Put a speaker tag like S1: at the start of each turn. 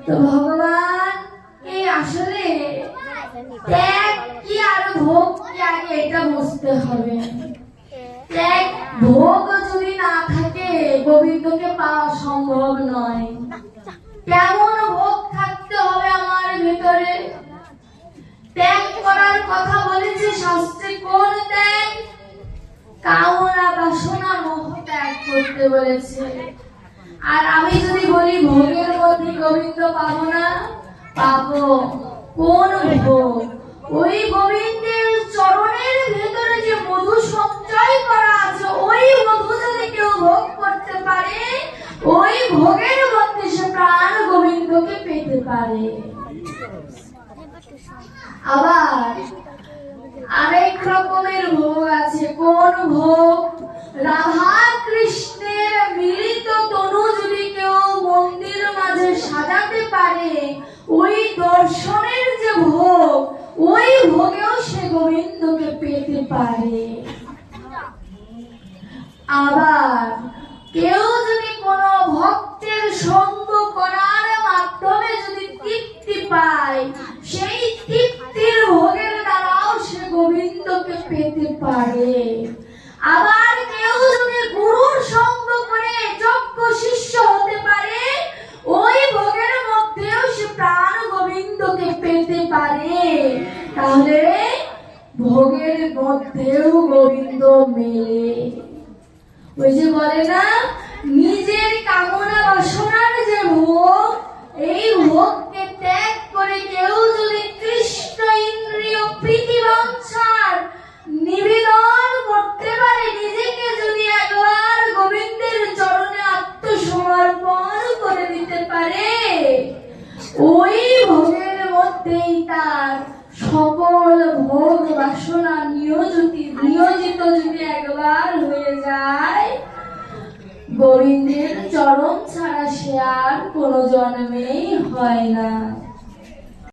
S1: তো ভগবান এই আসলে ত্যাগ কি আর ভোগ কি আগে এটা বুঝতে হবে। ত্যাগ ভোগ যদি না থাকে গোবিন্দকে পাওয়া সম্ভব নয়। কেমন ভোগ থাকতে হবে আমার ভিতরে? ত্যাগ করার কথা বলেছে শাস্ত্রে। কোন ত্যাগ? কামনা বাসনা মোহ ত্যাগ করতে বলেছে। আর আমি যদি বলি ভোগের মধ্যে গোবিন্দ পাবো না, পাবো। কোন ভোগ? ওই গোবিন্দের চরণের ভেতরে যে মধু সঞ্চয় করা আছে, ওই মধু যদি কেউ ভোগ করতে পারে, ওই ভোগের মধ্যে সে প্রাণ গোবিন্দকে পেতে পারে। আবার আরেক রকমের ভোগ আছে। কোন ভোগ? রাধা কৃষ্ণের মিলিত তনু যদি কেউ মন্দির মাঝে সাজাতে পারে, ওই দর্শনের যে ভোগ, ওই ভোগেও সে গোবিন্দকে পেতে পারে। আবার কেউ যদি কোন ভক্তের সঙ্গ করার মাধ্যমে যদি তৃপ্তি পায়, সেই তৃপ্তির ভোগের দ্বারাও সে গোবিন্দকে পেতে পারে। আবার কেউ যদি গুরুর সঙ্গ করে যোগ্য শিষ্য হতে পারে, ওই ভোগের মধ্যেও সে প্রাণ গোবিন্দকে পেতে পারে। তাহলে ভোগের মধ্যেও গোবিন্দ মেলে। ওই যে বলে না, নিজের কামনা বাসনার যে ভোগ, এই ভোগকে ত্যাগ করে কেউ যদি কৃষ্ণ ইন্দ্রিয় প্রীতি বাঞ্ছার নিবেদন করতে পারে, নিজেকে যদি একবার গোবিন্দের চরণে আত্মসমর্পণ করে দিতে পারে, ওই ভোগের মধ্যেই তার সকল ভোগ বাসনা নিয়োজিত যদি একবার হয়ে যায়, গোবিন্দের চরণ ছাড়া সে আর কোনো জন্মেই হয় না।